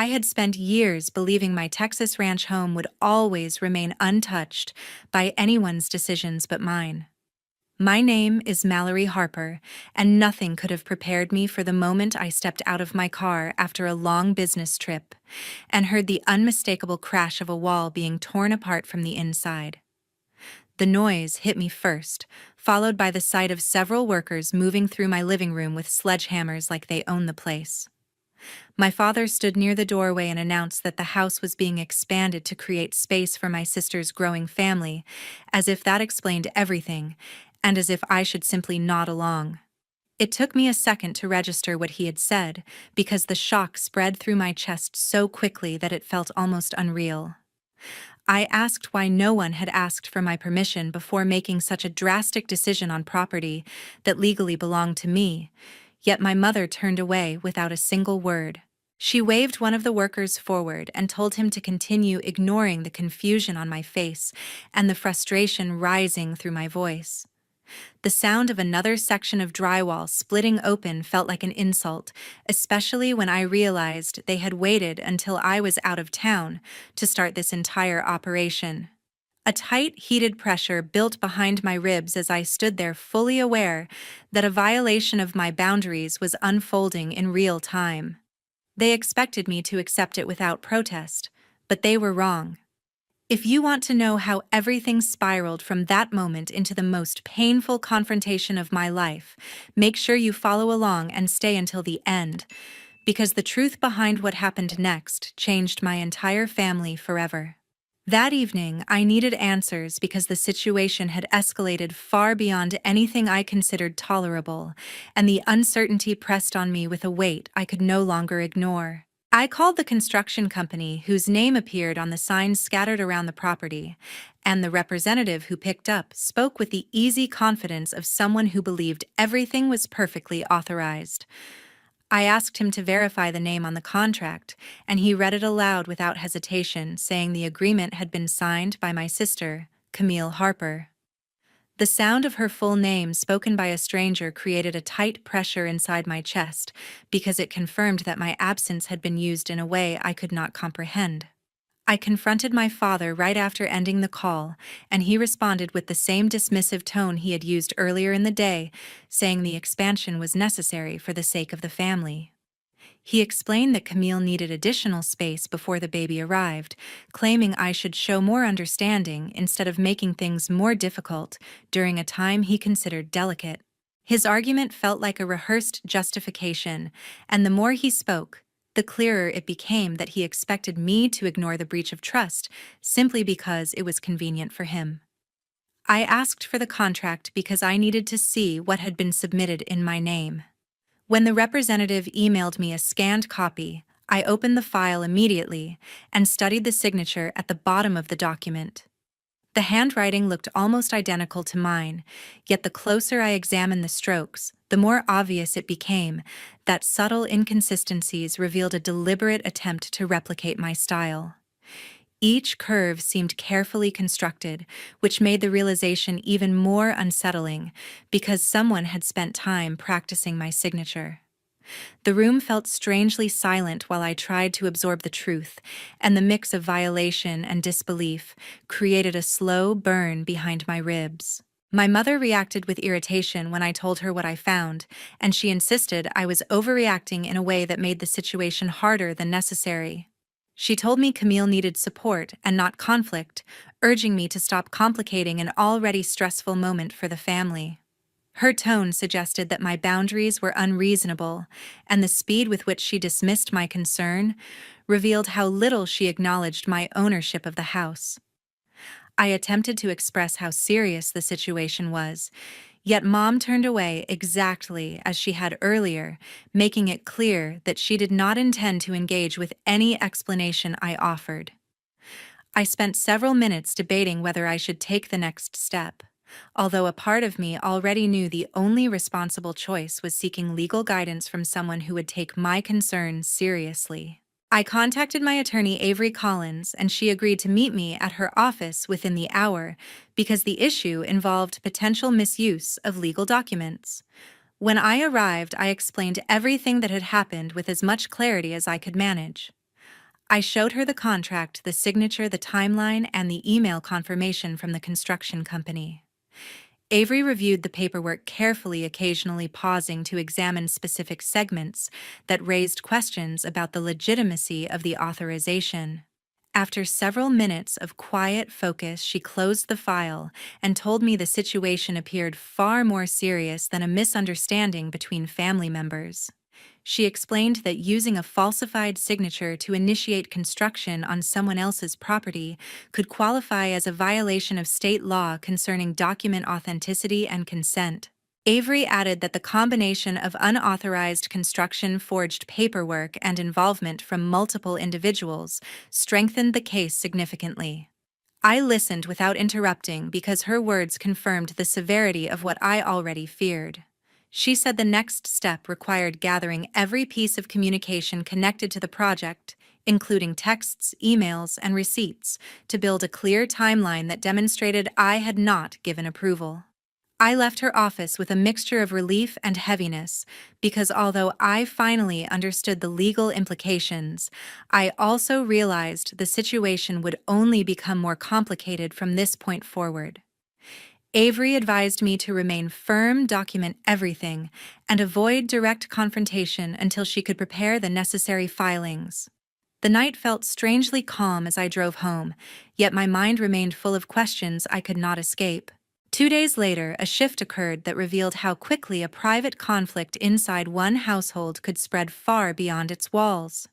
I had spent years believing my Texas ranch home would always remain untouched by anyone's decisions but mine. My name is Mallory Harper, and nothing could have prepared me for the moment I stepped out of my car after a long business trip and heard the unmistakable crash of a wall being torn apart from the inside. The noise hit me first, followed by the sight of several workers moving through my living room with sledgehammers like they own the place. My father stood near the doorway and announced that the house was being expanded to create space for my sister's growing family, as if that explained everything, and as if I should simply nod along. It took me a second to register what he had said, because the shock spread through my chest so quickly that it felt almost unreal. I asked why no one had asked for my permission before making such a drastic decision on property that legally belonged to me, yet my mother turned away without a single word. She waved one of the workers forward and told him to continue, ignoring the confusion on my face and the frustration rising through my voice. The sound of another section of drywall splitting open felt like an insult, especially when I realized they had waited until I was out of town to start this entire operation. A tight, heated pressure built behind my ribs as I stood there, fully aware that a violation of my boundaries was unfolding in real time. They expected me to accept it without protest, but they were wrong. If you want to know how everything spiraled from that moment into the most painful confrontation of my life, make sure you follow along and stay until the end, because the truth behind what happened next changed my entire family forever. That evening, I needed answers because the situation had escalated far beyond anything I considered tolerable, and the uncertainty pressed on me with a weight I could no longer ignore. I called the construction company whose name appeared on the signs scattered around the property, and the representative who picked up spoke with the easy confidence of someone who believed everything was perfectly authorized. I asked him to verify the name on the contract, and he read it aloud without hesitation, saying the agreement had been signed by my sister, Camille Harper. The sound of her full name spoken by a stranger created a tight pressure inside my chest because it confirmed that my absence had been used in a way I could not comprehend. I confronted my father right after ending the call, and he responded with the same dismissive tone he had used earlier in the day, saying the expansion was necessary for the sake of the family. He explained that Camille needed additional space before the baby arrived, claiming I should show more understanding instead of making things more difficult during a time he considered delicate. His argument felt like a rehearsed justification, and the more he spoke, the clearer it became that he expected me to ignore the breach of trust simply because it was convenient for him. I asked for the contract because I needed to see what had been submitted in my name. When the representative emailed me a scanned copy, I opened the file immediately and studied the signature at the bottom of the document. The handwriting looked almost identical to mine, yet the closer I examined the strokes, the more obvious it became that subtle inconsistencies revealed a deliberate attempt to replicate my style. Each curve seemed carefully constructed, which made the realization even more unsettling because someone had spent time practicing my signature. The room felt strangely silent while I tried to absorb the truth, and the mix of violation and disbelief created a slow burn behind my ribs. My mother reacted with irritation when I told her what I found, and she insisted I was overreacting in a way that made the situation harder than necessary. She told me Camille needed support and not conflict, urging me to stop complicating an already stressful moment for the family. Her tone suggested that my boundaries were unreasonable, and the speed with which she dismissed my concern revealed how little she acknowledged my ownership of the house. I attempted to express how serious the situation was, yet Mom turned away exactly as she had earlier, making it clear that she did not intend to engage with any explanation I offered. I spent several minutes debating whether I should take the next step, although a part of me already knew the only responsible choice was seeking legal guidance from someone who would take my concerns seriously. I contacted my attorney Avery Collins, and she agreed to meet me at her office within the hour because the issue involved potential misuse of legal documents. When I arrived, I explained everything that had happened with as much clarity as I could manage. I showed her the contract, the signature, the timeline, and the email confirmation from the construction company. Avery reviewed the paperwork carefully, occasionally pausing to examine specific segments that raised questions about the legitimacy of the authorization. After several minutes of quiet focus, she closed the file and told me the situation appeared far more serious than a misunderstanding between family members. She explained that using a falsified signature to initiate construction on someone else's property could qualify as a violation of state law concerning document authenticity and consent. Avery added that the combination of unauthorized construction, forged paperwork, and involvement from multiple individuals strengthened the case significantly. I listened without interrupting because her words confirmed the severity of what I already feared. She said the next step required gathering every piece of communication connected to the project, including texts, emails, and receipts, to build a clear timeline that demonstrated I had not given approval. I left her office with a mixture of relief and heaviness, because although I finally understood the legal implications, I also realized the situation would only become more complicated from this point forward. Avery advised me to remain firm, document everything, and avoid direct confrontation until she could prepare the necessary filings. The night felt strangely calm as I drove home, yet my mind remained full of questions I could not escape. 2 days later, a shift occurred that revealed how quickly a private conflict inside one household could spread far beyond its walls.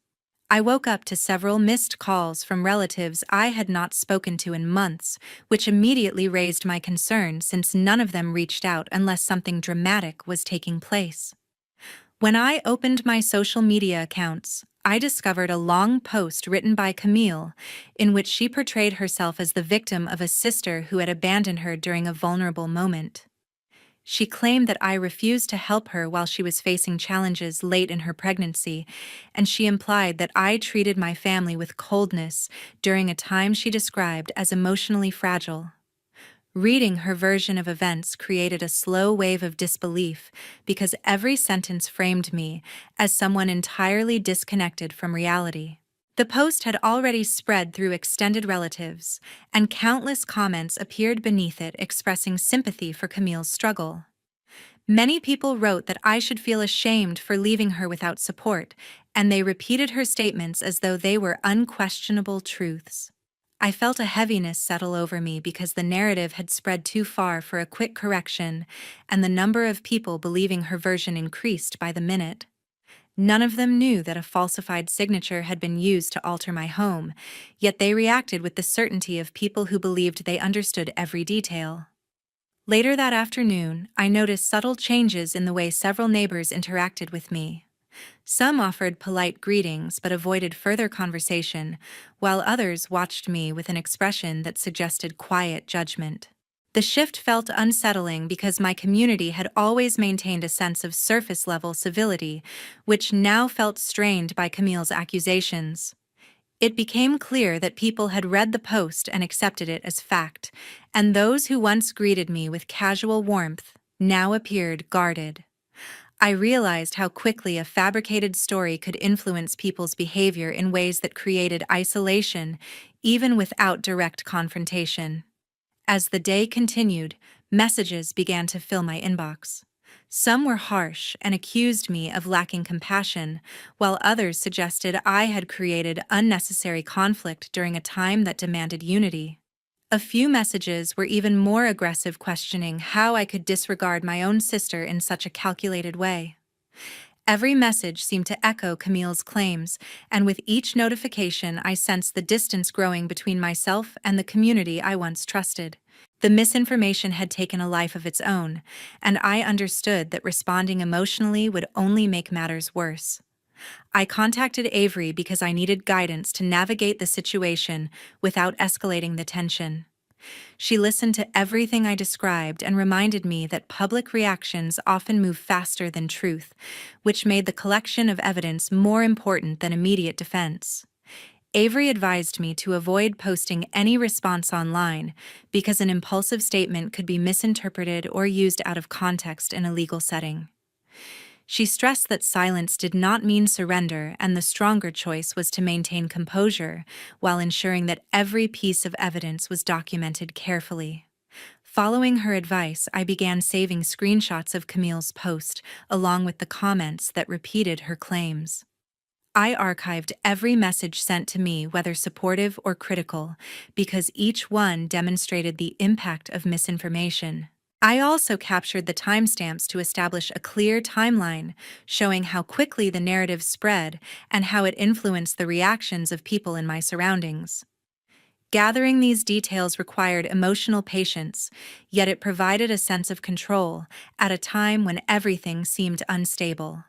I woke up to several missed calls from relatives I had not spoken to in months, which immediately raised my concern since none of them reached out unless something dramatic was taking place. When I opened my social media accounts, I discovered a long post written by Camille in which she portrayed herself as the victim of a sister who had abandoned her during a vulnerable moment. She claimed that I refused to help her while she was facing challenges late in her pregnancy, and she implied that I treated my family with coldness during a time she described as emotionally fragile. Reading her version of events created a slow wave of disbelief because every sentence framed me as someone entirely disconnected from reality. The post had already spread through extended relatives, and countless comments appeared beneath it expressing sympathy for Camille's struggle. Many people wrote that I should feel ashamed for leaving her without support, and they repeated her statements as though they were unquestionable truths. I felt a heaviness settle over me because the narrative had spread too far for a quick correction, and the number of people believing her version increased by the minute. None of them knew that a falsified signature had been used to alter my home, yet they reacted with the certainty of people who believed they understood every detail. Later that afternoon, I noticed subtle changes in the way several neighbors interacted with me. Some offered polite greetings but avoided further conversation, while others watched me with an expression that suggested quiet judgment. The shift felt unsettling because my community had always maintained a sense of surface-level civility, which now felt strained by Camille's accusations. It became clear that people had read the post and accepted it as fact, and those who once greeted me with casual warmth now appeared guarded. I realized how quickly a fabricated story could influence people's behavior in ways that created isolation, even without direct confrontation. As the day continued, messages began to fill my inbox. Some were harsh and accused me of lacking compassion, while others suggested I had created unnecessary conflict during a time that demanded unity. A few messages were even more aggressive, questioning how I could disregard my own sister in such a calculated way. Every message seemed to echo Camille's claims, and with each notification I sensed the distance growing between myself and the community I once trusted. The misinformation had taken a life of its own, and I understood that responding emotionally would only make matters worse. I contacted Avery because I needed guidance to navigate the situation without escalating the tension. She listened to everything I described and reminded me that public reactions often move faster than truth, which made the collection of evidence more important than immediate defense. Avery advised me to avoid posting any response online because an impulsive statement could be misinterpreted or used out of context in a legal setting. She stressed that silence did not mean surrender and the stronger choice was to maintain composure while ensuring that every piece of evidence was documented carefully. Following her advice, I began saving screenshots of Camille's post, along with the comments that repeated her claims. I archived every message sent to me, whether supportive or critical, because each one demonstrated the impact of misinformation. I also captured the timestamps to establish a clear timeline, showing how quickly the narrative spread and how it influenced the reactions of people in my surroundings. Gathering these details required emotional patience, yet it provided a sense of control at a time when everything seemed unstable.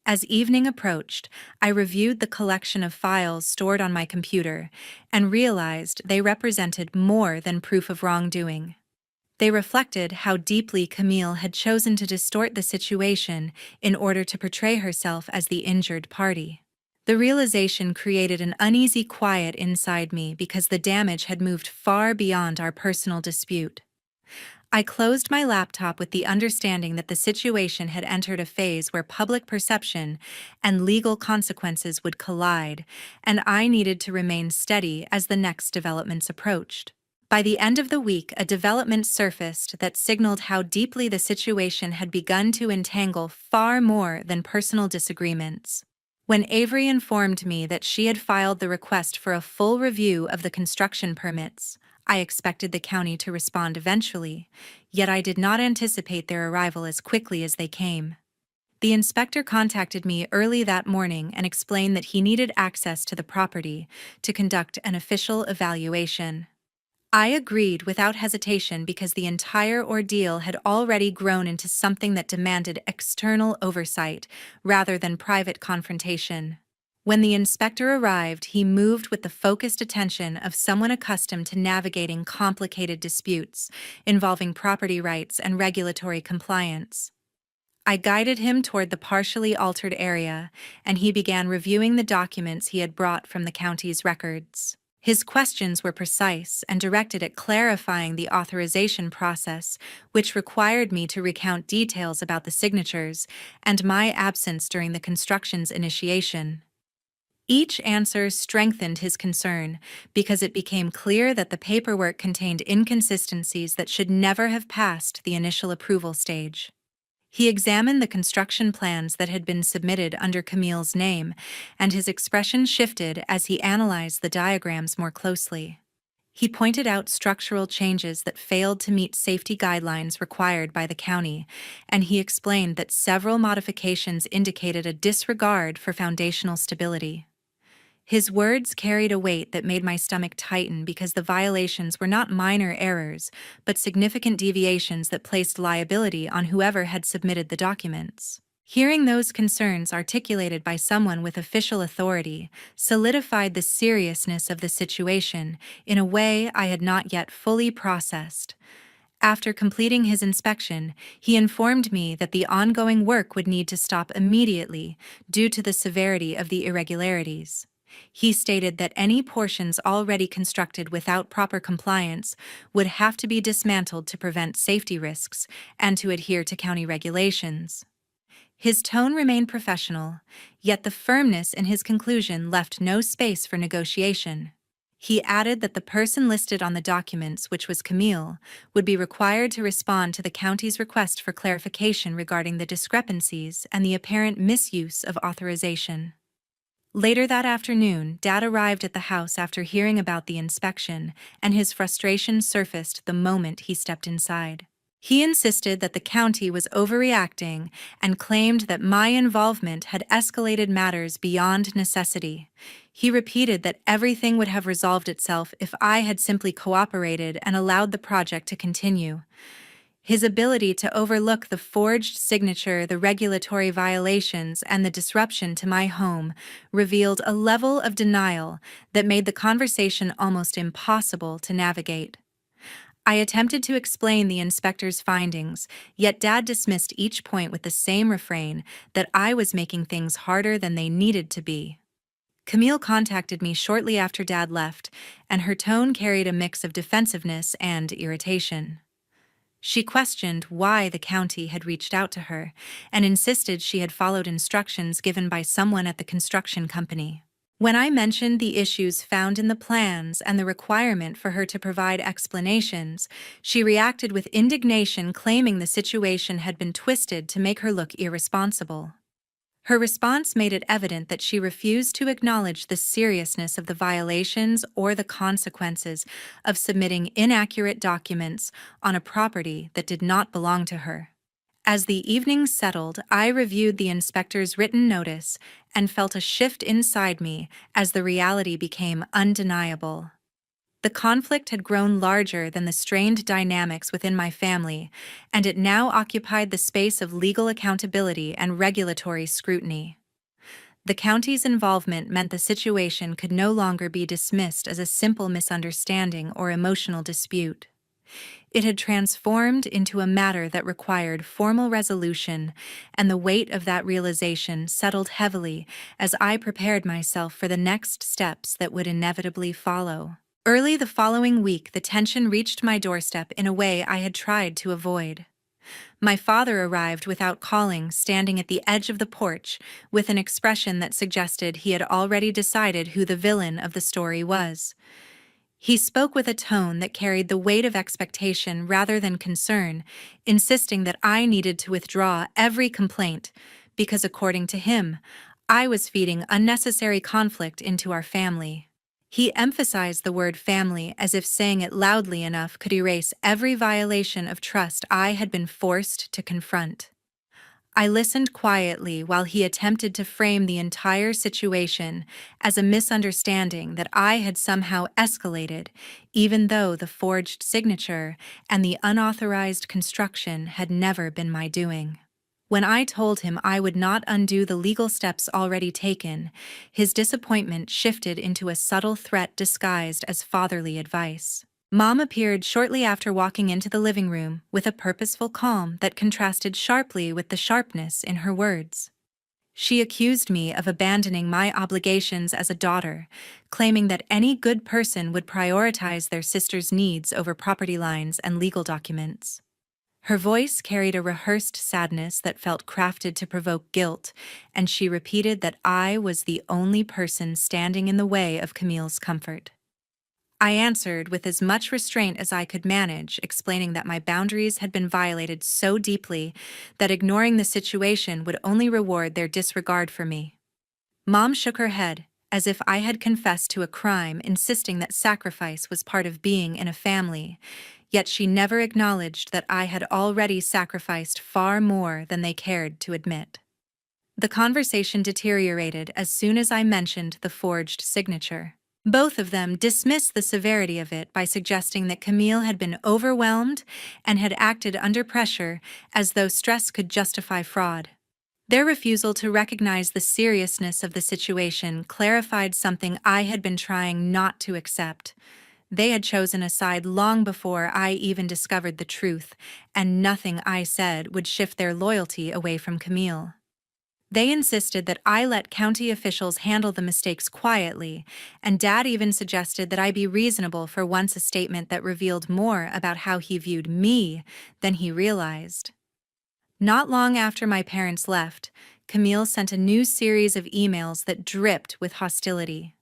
As evening approached, I reviewed the collection of files stored on my computer and realized they represented more than proof of wrongdoing. They reflected how deeply Camille had chosen to distort the situation in order to portray herself as the injured party. The realization created an uneasy quiet inside me because the damage had moved far beyond our personal dispute. I closed my laptop with the understanding that the situation had entered a phase where public perception and legal consequences would collide, and I needed to remain steady as the next developments approached. By the end of the week, a development surfaced that signaled how deeply the situation had begun to entangle far more than personal disagreements. When Avery informed me that she had filed the request for a full review of the construction permits, I expected the county to respond eventually, yet I did not anticipate their arrival as quickly as they came. The inspector contacted me early that morning and explained that he needed access to the property to conduct an official evaluation. I agreed without hesitation because the entire ordeal had already grown into something that demanded external oversight rather than private confrontation. When the inspector arrived, he moved with the focused attention of someone accustomed to navigating complicated disputes involving property rights and regulatory compliance. I guided him toward the partially altered area, and he began reviewing the documents he had brought from the county's records. His questions were precise and directed at clarifying the authorization process, which required me to recount details about the signatures and my absence during the construction's initiation. Each answer strengthened his concern because it became clear that the paperwork contained inconsistencies that should never have passed the initial approval stage. He examined the construction plans that had been submitted under Camille's name, and his expression shifted as he analyzed the diagrams more closely. He pointed out structural changes that failed to meet safety guidelines required by the county, and he explained that several modifications indicated a disregard for foundational stability. His words carried a weight that made my stomach tighten because the violations were not minor errors, but significant deviations that placed liability on whoever had submitted the documents. Hearing those concerns articulated by someone with official authority solidified the seriousness of the situation in a way I had not yet fully processed. After completing his inspection, he informed me that the ongoing work would need to stop immediately due to the severity of the irregularities. He stated that any portions already constructed without proper compliance would have to be dismantled to prevent safety risks and to adhere to county regulations. His tone remained professional, yet the firmness in his conclusion left no space for negotiation. He added that the person listed on the documents, which was Camille, would be required to respond to the county's request for clarification regarding the discrepancies and the apparent misuse of authorization. Later that afternoon, Dad arrived at the house after hearing about the inspection, and his frustration surfaced the moment he stepped inside. He insisted that the county was overreacting and claimed that my involvement had escalated matters beyond necessity. He repeated that everything would have resolved itself if I had simply cooperated and allowed the project to continue. His ability to overlook the forged signature, the regulatory violations, and the disruption to my home revealed a level of denial that made the conversation almost impossible to navigate. I attempted to explain the inspector's findings, yet Dad dismissed each point with the same refrain that I was making things harder than they needed to be. Camille contacted me shortly after Dad left, and her tone carried a mix of defensiveness and irritation. She questioned why the county had reached out to her and insisted she had followed instructions given by someone at the construction company. When I mentioned the issues found in the plans and the requirement for her to provide explanations, she reacted with indignation, claiming the situation had been twisted to make her look irresponsible. Her response made it evident that she refused to acknowledge the seriousness of the violations or the consequences of submitting inaccurate documents on a property that did not belong to her. As the evening settled, I reviewed the inspector's written notice and felt a shift inside me as the reality became undeniable. The conflict had grown larger than the strained dynamics within my family, and it now occupied the space of legal accountability and regulatory scrutiny. The county's involvement meant the situation could no longer be dismissed as a simple misunderstanding or emotional dispute. It had transformed into a matter that required formal resolution, and the weight of that realization settled heavily as I prepared myself for the next steps that would inevitably follow. Early the following week, the tension reached my doorstep in a way I had tried to avoid. My father arrived without calling, standing at the edge of the porch, with an expression that suggested he had already decided who the villain of the story was. He spoke with a tone that carried the weight of expectation rather than concern, insisting that I needed to withdraw every complaint, because according to him, I was feeding unnecessary conflict into our family. He emphasized the word family as if saying it loudly enough could erase every violation of trust I had been forced to confront. I listened quietly while he attempted to frame the entire situation as a misunderstanding that I had somehow escalated, even though the forged signature and the unauthorized construction had never been my doing. When I told him I would not undo the legal steps already taken, his disappointment shifted into a subtle threat disguised as fatherly advice. Mom appeared shortly after walking into the living room with a purposeful calm that contrasted sharply with the sharpness in her words. She accused me of abandoning my obligations as a daughter, claiming that any good person would prioritize their sister's needs over property lines and legal documents. Her voice carried a rehearsed sadness that felt crafted to provoke guilt, and she repeated that I was the only person standing in the way of Camille's comfort. I answered with as much restraint as I could manage, explaining that my boundaries had been violated so deeply that ignoring the situation would only reward their disregard for me. Mom shook her head, as if I had confessed to a crime, insisting that sacrifice was part of being in a family, yet she never acknowledged that I had already sacrificed far more than they cared to admit. The conversation deteriorated as soon as I mentioned the forged signature. Both of them dismissed the severity of it by suggesting that Camille had been overwhelmed and had acted under pressure as though stress could justify fraud. Their refusal to recognize the seriousness of the situation clarified something I had been trying not to accept. They had chosen a side long before I even discovered the truth, and nothing I said would shift their loyalty away from Camille. They insisted that I let county officials handle the mistakes quietly, and Dad even suggested that I be reasonable for once, a statement that revealed more about how he viewed me than he realized. Not long after my parents left, Camille sent a new series of emails that dripped with hostility.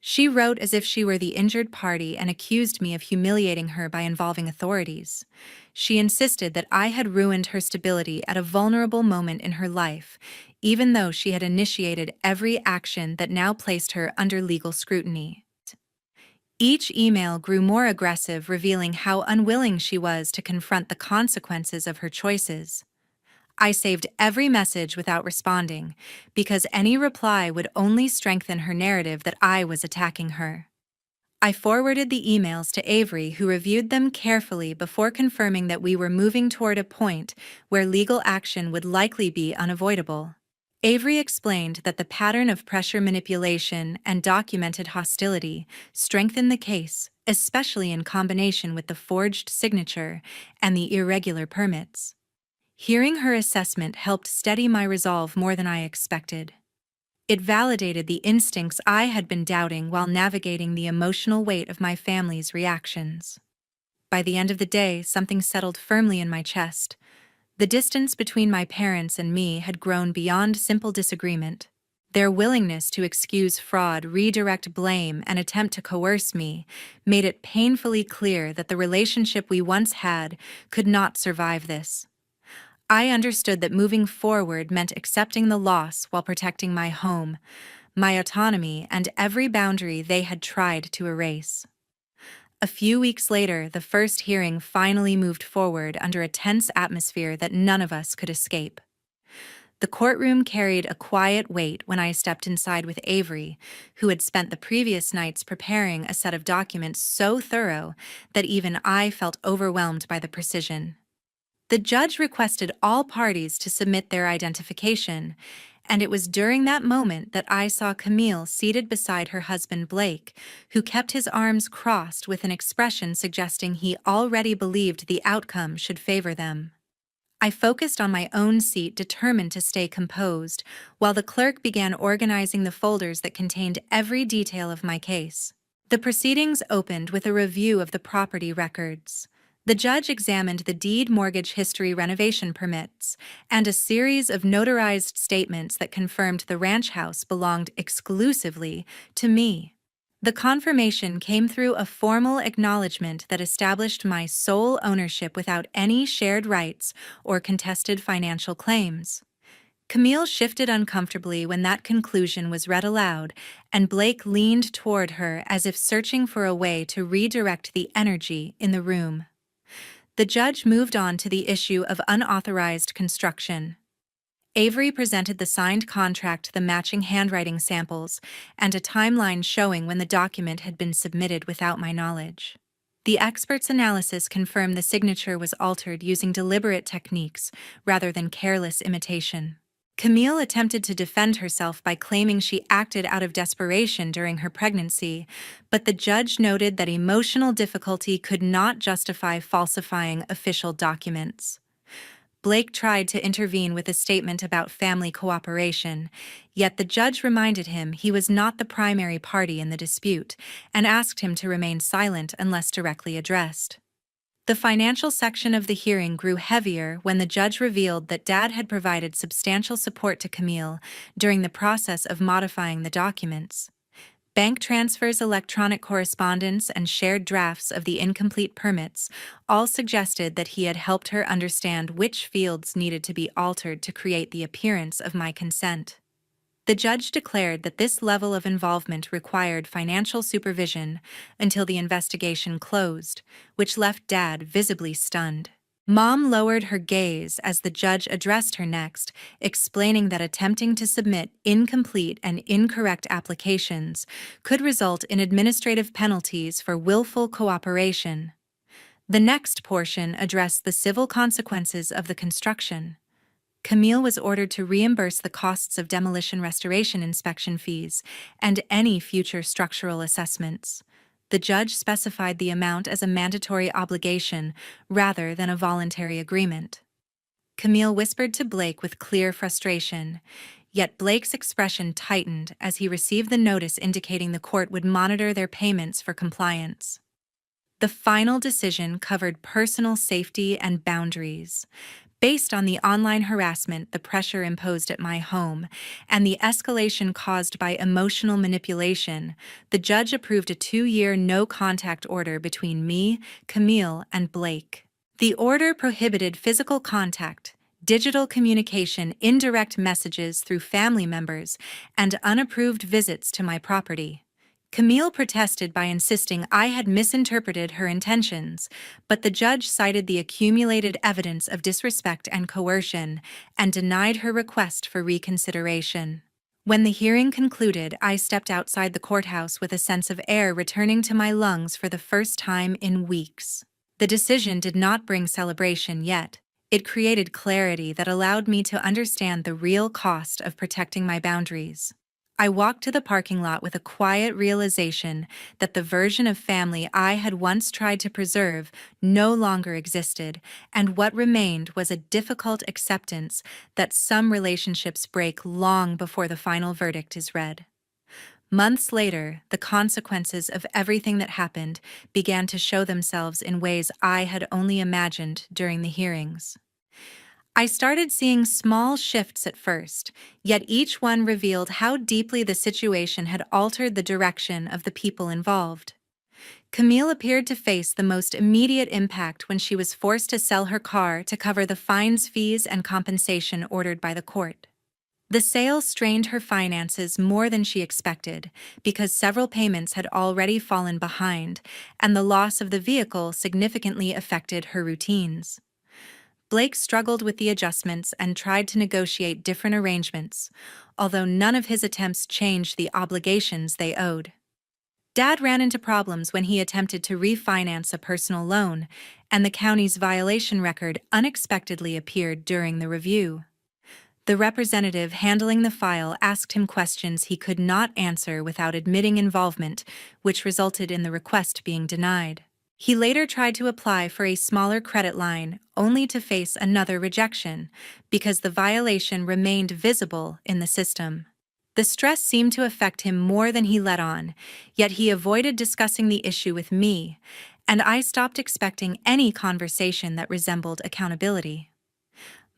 She wrote as if she were the injured party and accused me of humiliating her by involving authorities. She insisted that I had ruined her stability at a vulnerable moment in her life, even though she had initiated every action that now placed her under legal scrutiny. Each email grew more aggressive, revealing how unwilling she was to confront the consequences of her choices. I saved every message without responding, because any reply would only strengthen her narrative that I was attacking her. I forwarded the emails to Avery, who reviewed them carefully before confirming that we were moving toward a point where legal action would likely be unavoidable. Avery explained that the pattern of pressure manipulation and documented hostility strengthened the case, especially in combination with the forged signature and the irregular permits. Hearing her assessment helped steady my resolve more than I expected. It validated the instincts I had been doubting while navigating the emotional weight of my family's reactions. By the end of the day, something settled firmly in my chest. The distance between my parents and me had grown beyond simple disagreement. Their willingness to excuse fraud, redirect blame, and attempt to coerce me made it painfully clear that the relationship we once had could not survive this. I understood that moving forward meant accepting the loss while protecting my home, my autonomy, and every boundary they had tried to erase. A few weeks later, the first hearing finally moved forward under a tense atmosphere that none of us could escape. The courtroom carried a quiet weight when I stepped inside with Avery, who had spent the previous nights preparing a set of documents so thorough that even I felt overwhelmed by the precision. The judge requested all parties to submit their identification, and it was during that moment that I saw Camille seated beside her husband Blake, who kept his arms crossed with an expression suggesting he already believed the outcome should favor them. I focused on my own seat, determined to stay composed, while the clerk began organizing the folders that contained every detail of my case. The proceedings opened with a review of the property records. The judge examined the deed, mortgage history, renovation permits, and a series of notarized statements that confirmed the ranch house belonged exclusively to me. The confirmation came through a formal acknowledgement that established my sole ownership without any shared rights or contested financial claims. Camille shifted uncomfortably when that conclusion was read aloud, and Blake leaned toward her as if searching for a way to redirect the energy in the room. The judge moved on to the issue of unauthorized construction. Avery presented the signed contract, the matching handwriting samples, and a timeline showing when the document had been submitted without my knowledge. The expert's analysis confirmed the signature was altered using deliberate techniques rather than careless imitation. Camille attempted to defend herself by claiming she acted out of desperation during her pregnancy, but the judge noted that emotional difficulty could not justify falsifying official documents. Blake tried to intervene with a statement about family cooperation, yet the judge reminded him he was not the primary party in the dispute and asked him to remain silent unless directly addressed. The financial section of the hearing grew heavier when the judge revealed that Dad had provided substantial support to Camille during the process of modifying the documents. Bank transfers, electronic correspondence, and shared drafts of the incomplete permits all suggested that he had helped her understand which fields needed to be altered to create the appearance of my consent. The judge declared that this level of involvement required financial supervision until the investigation closed, which left Dad visibly stunned. Mom lowered her gaze as the judge addressed her next, explaining that attempting to submit incomplete and incorrect applications could result in administrative penalties for willful cooperation. The next portion addressed the civil consequences of the construction. Camille was ordered to reimburse the costs of demolition restoration inspection fees and any future structural assessments. The judge specified the amount as a mandatory obligation rather than a voluntary agreement. Camille whispered to Blake with clear frustration, yet Blake's expression tightened as he received the notice indicating the court would monitor their payments for compliance. The final decision covered personal safety and boundaries. Based on the online harassment, the pressure imposed at my home, and the escalation caused by emotional manipulation, the judge approved a 2-year no-contact order between me, Camille, and Blake. The order prohibited physical contact, digital communication, indirect messages through family members, and unapproved visits to my property. Camille protested by insisting I had misinterpreted her intentions, but the judge cited the accumulated evidence of disrespect and coercion and denied her request for reconsideration. When the hearing concluded, I stepped outside the courthouse with a sense of air returning to my lungs for the first time in weeks. The decision did not bring celebration yet. It created clarity that allowed me to understand the real cost of protecting my boundaries. I walked to the parking lot with a quiet realization that the version of family I had once tried to preserve no longer existed, and what remained was a difficult acceptance that some relationships break long before the final verdict is read. Months later, the consequences of everything that happened began to show themselves in ways I had only imagined during the hearings. I started seeing small shifts at first, yet each one revealed how deeply the situation had altered the direction of the people involved. Camille appeared to face the most immediate impact when she was forced to sell her car to cover the fines, fees, and compensation ordered by the court. The sale strained her finances more than she expected because several payments had already fallen behind, and the loss of the vehicle significantly affected her routines. Blake struggled with the adjustments and tried to negotiate different arrangements, although none of his attempts changed the obligations they owed. Dad ran into problems when he attempted to refinance a personal loan, and the county's violation record unexpectedly appeared during the review. The representative handling the file asked him questions he could not answer without admitting involvement, which resulted in the request being denied. He later tried to apply for a smaller credit line, only to face another rejection, because the violation remained visible in the system. The stress seemed to affect him more than he let on, yet he avoided discussing the issue with me, and I stopped expecting any conversation that resembled accountability.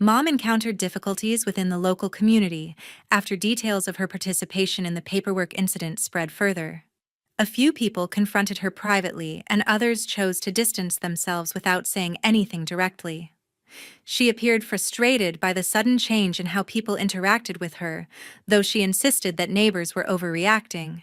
Mom encountered difficulties within the local community after details of her participation in the paperwork incident spread further. A few people confronted her privately, and others chose to distance themselves without saying anything directly. She appeared frustrated by the sudden change in how people interacted with her, though she insisted that neighbors were overreacting.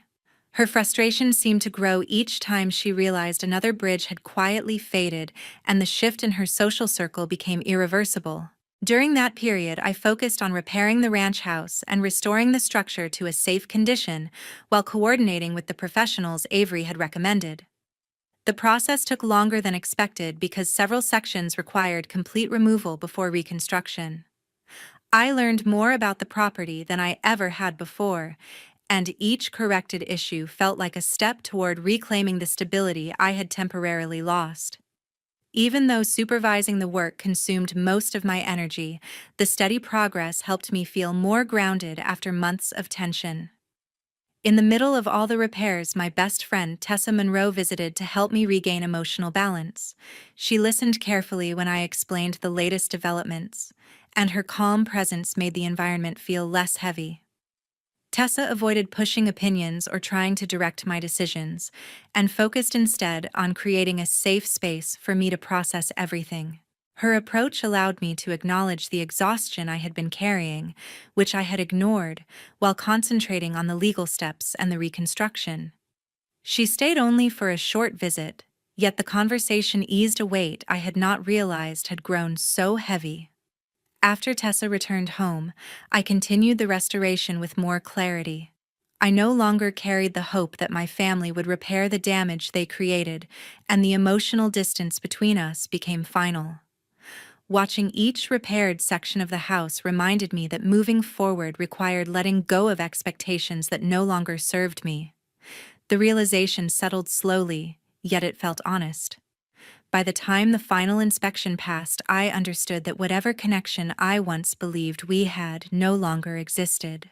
Her frustration seemed to grow each time she realized another bridge had quietly faded and the shift in her social circle became irreversible. During that period, I focused on repairing the ranch house and restoring the structure to a safe condition while coordinating with the professionals Avery had recommended. The process took longer than expected because several sections required complete removal before reconstruction. I learned more about the property than I ever had before, and each corrected issue felt like a step toward reclaiming the stability I had temporarily lost. Even though supervising the work consumed most of my energy, the steady progress helped me feel more grounded after months of tension. In the middle of all the repairs, my best friend Tessa Monroe visited to help me regain emotional balance. She listened carefully when I explained the latest developments, and her calm presence made the environment feel less heavy. Tessa avoided pushing opinions or trying to direct my decisions, and focused instead on creating a safe space for me to process everything. Her approach allowed me to acknowledge the exhaustion I had been carrying, which I had ignored, while concentrating on the legal steps and the reconstruction. She stayed only for a short visit, yet the conversation eased a weight I had not realized had grown so heavy. After Tessa returned home, I continued the restoration with more clarity. I no longer carried the hope that my family would repair the damage they created, and the emotional distance between us became final. Watching each repaired section of the house reminded me that moving forward required letting go of expectations that no longer served me. The realization settled slowly, yet it felt honest. By the time the final inspection passed, I understood that whatever connection I once believed we had no longer existed.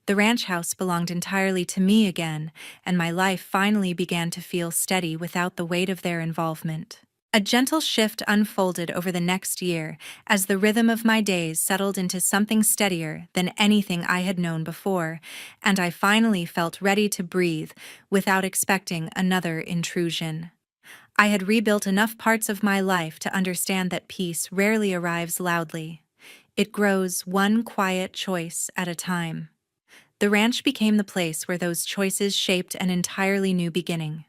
The ranch house belonged entirely to me again, and my life finally began to feel steady without the weight of their involvement. A gentle shift unfolded over the next year as the rhythm of my days settled into something steadier than anything I had known before, and I finally felt ready to breathe without expecting another intrusion. I had rebuilt enough parts of my life to understand that peace rarely arrives loudly. It grows one quiet choice at a time. The ranch became the place where those choices shaped an entirely new beginning.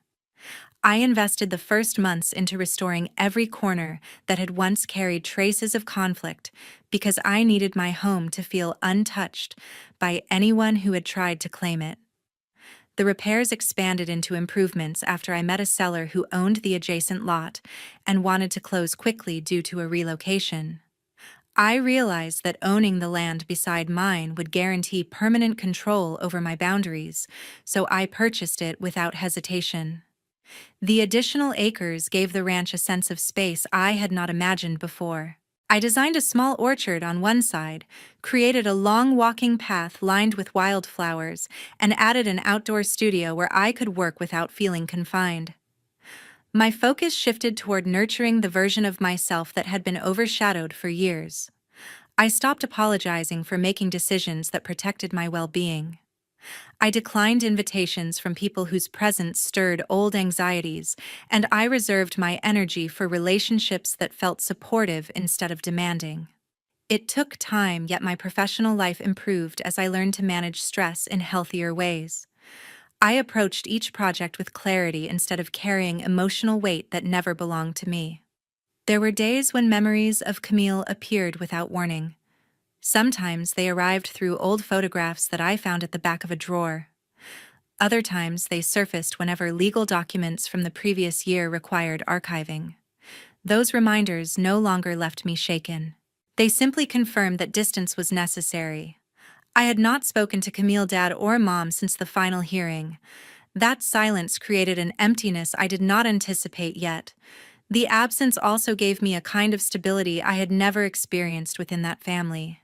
I invested the first months into restoring every corner that had once carried traces of conflict because I needed my home to feel untouched by anyone who had tried to claim it. The repairs expanded into improvements after I met a seller who owned the adjacent lot and wanted to close quickly due to a relocation. I realized that owning the land beside mine would guarantee permanent control over my boundaries, so I purchased it without hesitation. The additional acres gave the ranch a sense of space I had not imagined before. I designed a small orchard on one side, created a long walking path lined with wildflowers, and added an outdoor studio where I could work without feeling confined. My focus shifted toward nurturing the version of myself that had been overshadowed for years. I stopped apologizing for making decisions that protected my well-being. I declined invitations from people whose presence stirred old anxieties, and I reserved my energy for relationships that felt supportive instead of demanding. It took time, yet my professional life improved as I learned to manage stress in healthier ways. I approached each project with clarity instead of carrying emotional weight that never belonged to me. There were days when memories of Camille appeared without warning. Sometimes they arrived through old photographs that I found at the back of a drawer. Other times they surfaced whenever legal documents from the previous year required archiving. Those reminders no longer left me shaken. They simply confirmed that distance was necessary. I had not spoken to Camille Dad or Mom since the final hearing. That silence created an emptiness I did not anticipate yet. The absence also gave me a kind of stability I had never experienced within that family.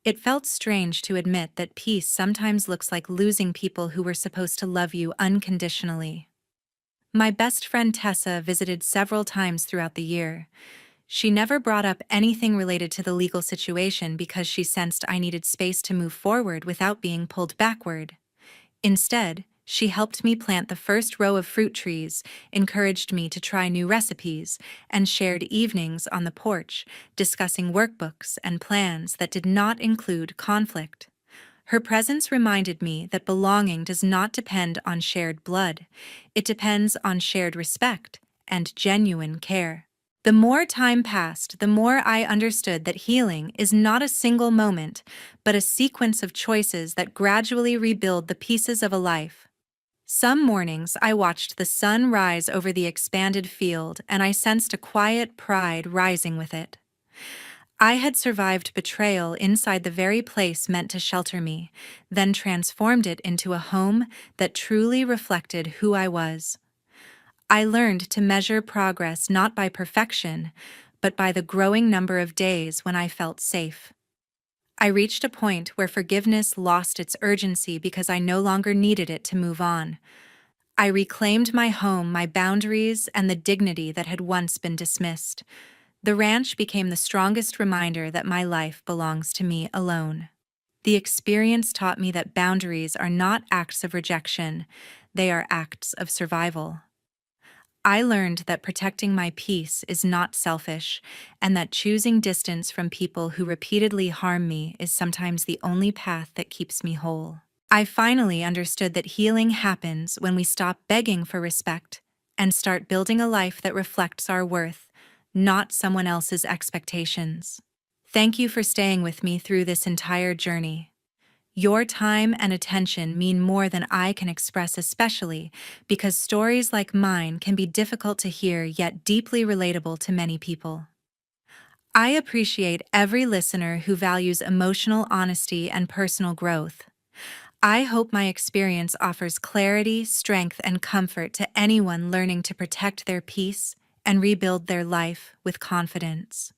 It felt strange to admit that peace sometimes looks like losing people who were supposed to love you unconditionally. My best friend Tessa visited several times throughout the year. She never brought up anything related to the legal situation because she sensed I needed space to move forward without being pulled backward. Instead, she helped me plant the first row of fruit trees, encouraged me to try new recipes, and shared evenings on the porch, discussing workbooks and plans that did not include conflict. Her presence reminded me that belonging does not depend on shared blood. It depends on shared respect and genuine care. The more time passed, the more I understood that healing is not a single moment, but a sequence of choices that gradually rebuild the pieces of a life. Some mornings I watched the sun rise over the expanded field, and I sensed a quiet pride rising with it. I had survived betrayal inside the very place meant to shelter me, then transformed it into a home that truly reflected who I was. I learned to measure progress not by perfection, but by the growing number of days when I felt safe. I reached a point where forgiveness lost its urgency because I no longer needed it to move on. I reclaimed my home, my boundaries, and the dignity that had once been dismissed. The ranch became the strongest reminder that my life belongs to me alone. The experience taught me that boundaries are not acts of rejection, they are acts of survival. I learned that protecting my peace is not selfish, and that choosing distance from people who repeatedly harm me is sometimes the only path that keeps me whole. I finally understood that healing happens when we stop begging for respect and start building a life that reflects our worth, not someone else's expectations. Thank you for staying with me through this entire journey. Your time and attention mean more than I can express, especially because stories like mine can be difficult to hear yet deeply relatable to many people. I appreciate every listener who values emotional honesty and personal growth. I hope my experience offers clarity, strength, and comfort to anyone learning to protect their peace and rebuild their life with confidence.